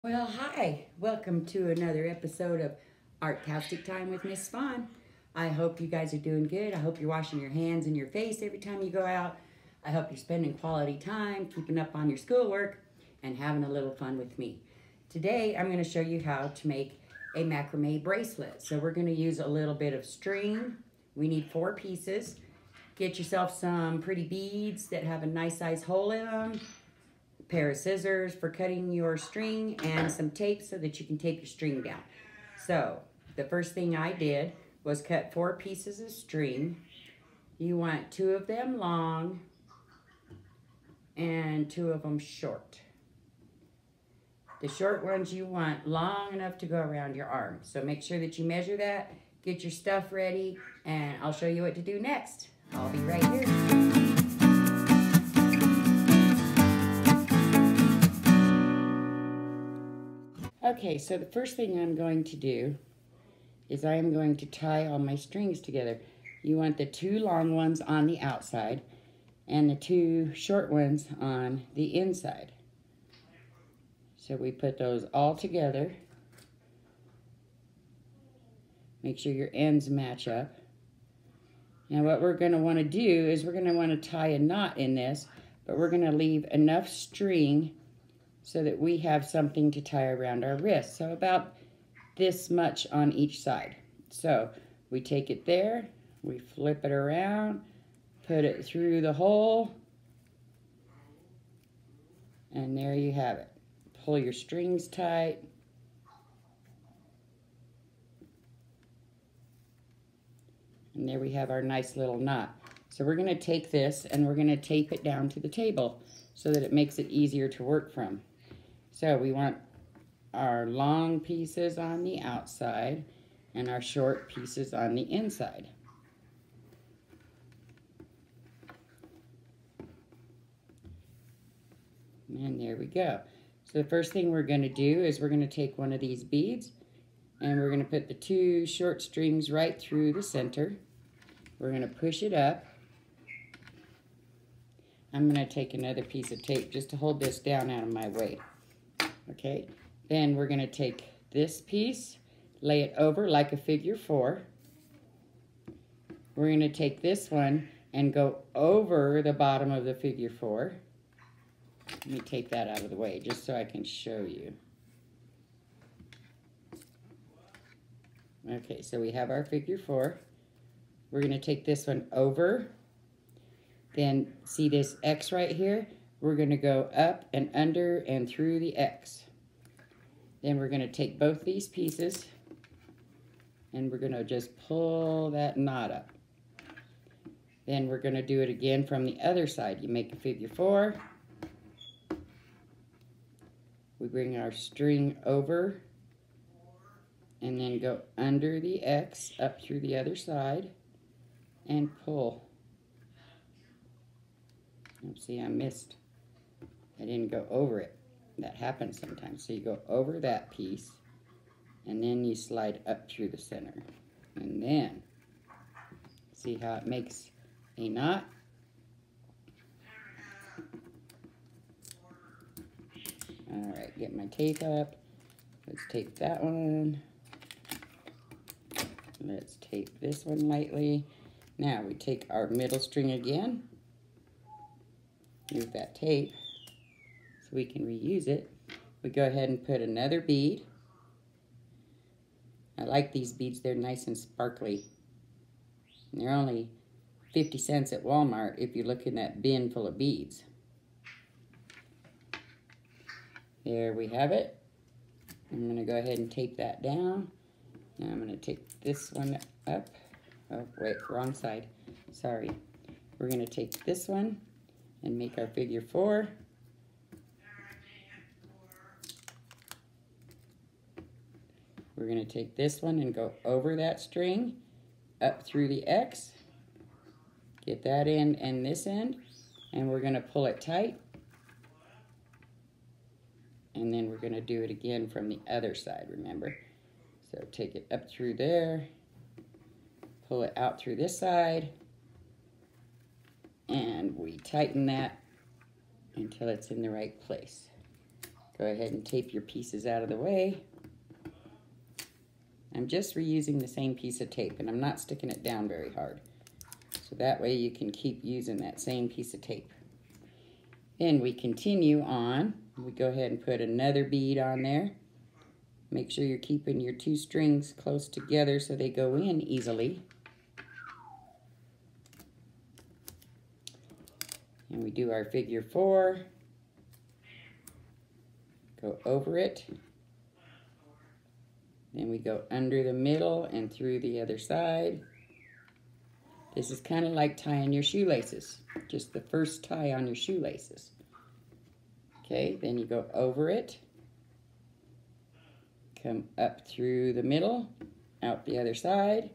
Well, hi. Welcome to another episode of Art-Tastic Time with Ms.Fawn. I hope you guys are doing good. I hope you're washing your hands and your face every time you go out. I hope you're spending quality time, keeping up on your schoolwork, and having a little fun with me. Today, I'm going to show you how to make a macrame bracelet. So we're going to use a little bit of string. We need 4 pieces. Get yourself some pretty beads that have a nice size hole in them. Pair of scissors for cutting your string, and some tape so that you can tape your string down. So the first thing I did was cut 4 pieces of string. You want 2 of them long and 2 of them short. The short ones you want long enough to go around your arm. So make sure that you measure that, get your stuff ready, and I'll show you what to do next. I'll be right here. Okay, so the first thing I'm going to do is I am going to tie all my strings together. You want the 2 long ones on the outside and the 2 short ones on the inside. So we put those all together. Make sure your ends match up. Now what we're going to want to do is we're going to want to tie a knot in this, but we're going to leave enough string so that we have something to tie around our wrist. So about this much on each side. So we take it there, we flip it around, put it through the hole, and there you have it. Pull your strings tight. And there we have our nice little knot. So we're going to take this and we're going to tape it down to the table so that it makes it easier to work from. So we want our long pieces on the outside and our short pieces on the inside. And there we go. So the first thing we're going to do is we're going to take one of these beads and we're going to put the 2 short strings right through the center. We're going to push it up. I'm going to take another piece of tape just to hold this down out of my way. Okay, then we're going to take this piece, lay it over like a figure 4. We're going to take this one and go over the bottom of the figure 4. Let me take that out of the way just so I can show you. Okay, so we have our figure 4. We're going to take this one over. Then see this X right here? We're going to go up and under and through the X. Then we're going to take both these pieces and we're going to just pull that knot up. Then we're going to do it again from the other side. You make a figure 4. We bring our string over and then go under the X up through the other side and pull. Oops, see, I missed. I didn't go over it. That happens sometimes. So you go over that piece and then you slide up through the center. And then, see how it makes a knot? Alright, get my tape up. Let's tape that one. Let's tape this one lightly. Now we take our middle string again. Move that tape so we can reuse it. We go ahead and put another bead. I like these beads, they're nice and sparkly. And they're only 50 cents at Walmart if you look in that bin full of beads. There we have it. I'm going to go ahead and tape that down. Now I'm going to take this one up. Oh, wait, wrong side. Sorry. We're going to take this one and make our figure 4. We're going to take this one and go over that string, up through the X, get that end and this end, and we're going to pull it tight. And then we're going to do it again from the other side, remember? So take it up through there, pull it out through this side, and we tighten that until it's in the right place. Go ahead and tape your pieces out of the way. I'm just reusing the same piece of tape, and I'm not sticking it down very hard. So that way you can keep using that same piece of tape. Then we continue on. We go ahead and put another bead on there. Make sure you're keeping your two strings close together so they go in easily. And we do our figure 4. Go over it. Then we go under the middle and through the other side. This is kind of like tying your shoelaces. Just the first tie on your shoelaces. Okay, then you go over it. Come up through the middle, out the other side.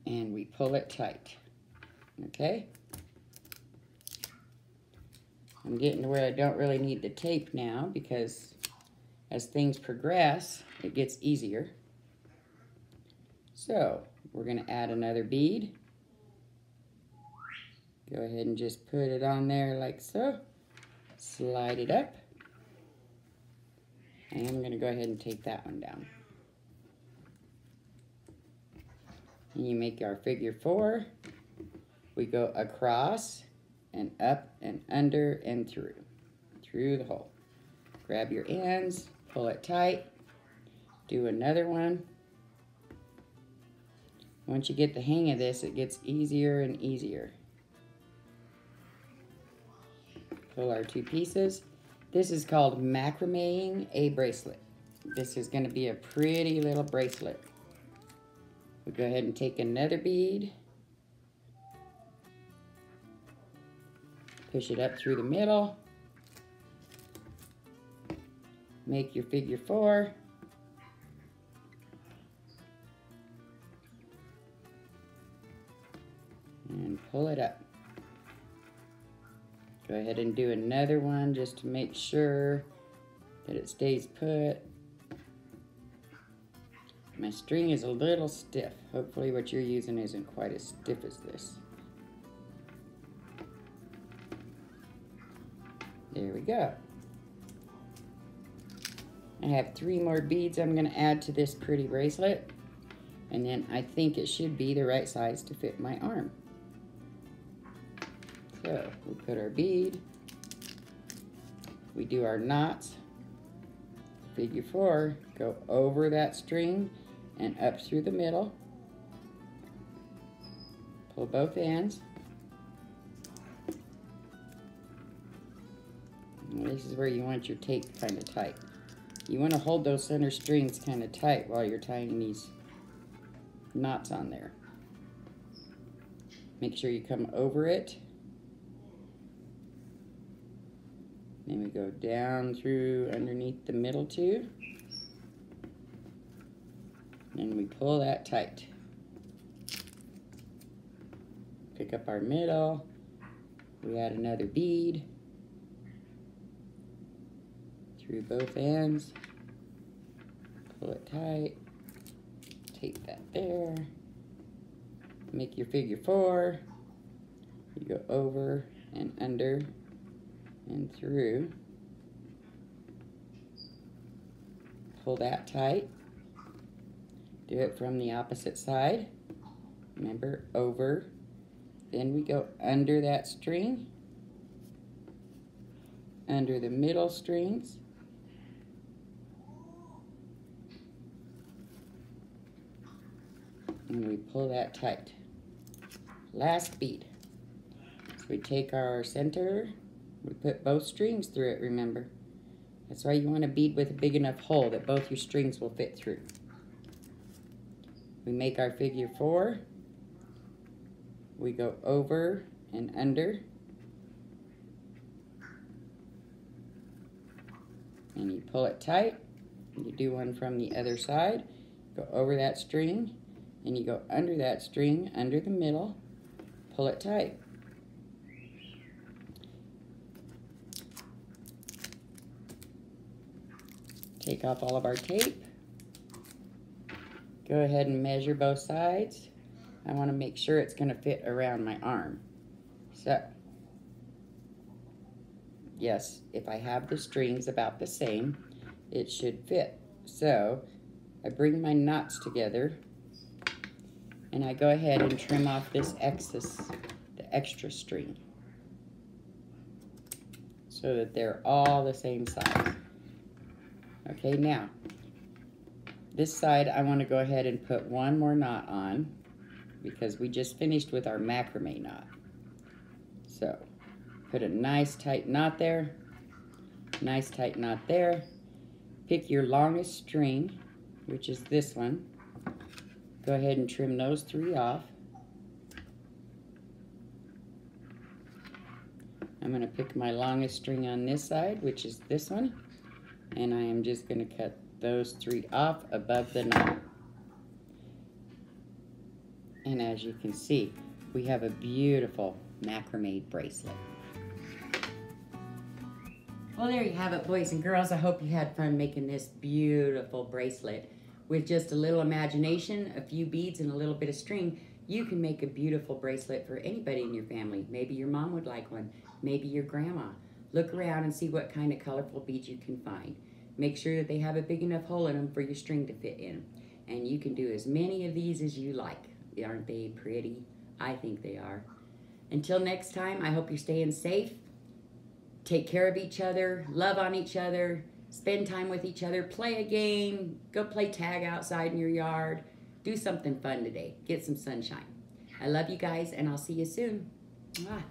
And we pull it tight. Okay? I'm getting to where I don't really need the tape now because as things progress, it gets easier. So, we're going to add another bead. Go ahead and just put it on there like so. Slide it up. And I'm going to go ahead and take that one down. And you make our figure 4. We go across and up and under and through the hole. Grab your ends, pull it tight, do another one. Once you get the hang of this, it gets easier and easier. Pull our two pieces. This is called macrameing a bracelet. This is going to be a pretty little bracelet. We go ahead and take another bead. Push it up through the middle. Make your figure 4. And pull it up. Go ahead and do another one just to make sure that it stays put. My string is a little stiff. Hopefully what you're using isn't quite as stiff as this. There we go. I have 3 more beads I'm going to add to this pretty bracelet. And then I think it should be the right size to fit my arm. So we put our bead. We do our knots. Figure 4. Go over that string and up through the middle. Pull both ends. And this is where you want your tape kind of tight. You want to hold those center strings kind of tight while you're tying these knots on there. Make sure you come over it. Then we go down through underneath the middle two. And we pull that tight. Pick up our middle. We add another bead. Through both ends. Pull it tight. Tape that there. Make your figure 4. You go over and under and through. Pull that tight. Do it from the opposite side. Remember, over. Then we go under that string. Under the middle strings. And we pull that tight. Last bead. So we take our center, we put both strings through it, remember. That's why you want a bead with a big enough hole that both your strings will fit through. We make our figure 4. We go over and under. And you pull it tight. You do one from the other side. Go over that string. And you go under that string, under the middle, pull it tight. Take off all of our tape. Go ahead and measure both sides. I want to make sure it's going to fit around my arm. So, yes, if I have the strings about the same, it should fit. So I bring my knots together and I go ahead and trim off this excess, the extra string, so that they're all the same size. Okay, now, this side I want to go ahead and put one more knot on because we just finished with our macrame knot. So, put a nice tight knot there, nice tight knot there. Pick your longest string, which is this one. Go ahead and trim those 3 off. I'm going to pick my longest string on this side, which is this one, and I am just going to cut those 3 off above the knot. And as you can see, we have a beautiful macrame bracelet. Well, there you have it, boys and girls. I hope you had fun making this beautiful bracelet. With just a little imagination, a few beads, and a little bit of string, you can make a beautiful bracelet for anybody in your family. Maybe your mom would like one. Maybe your grandma. Look around and see what kind of colorful beads you can find. Make sure that they have a big enough hole in them for your string to fit in. And you can do as many of these as you like. Aren't they pretty? I think they are. Until next time, I hope you're staying safe. Take care of each other, love on each other, spend time with each other, play a game, go play tag outside in your yard. Do something fun today. Get some sunshine. I love you guys, and I'll see you soon. Mwah.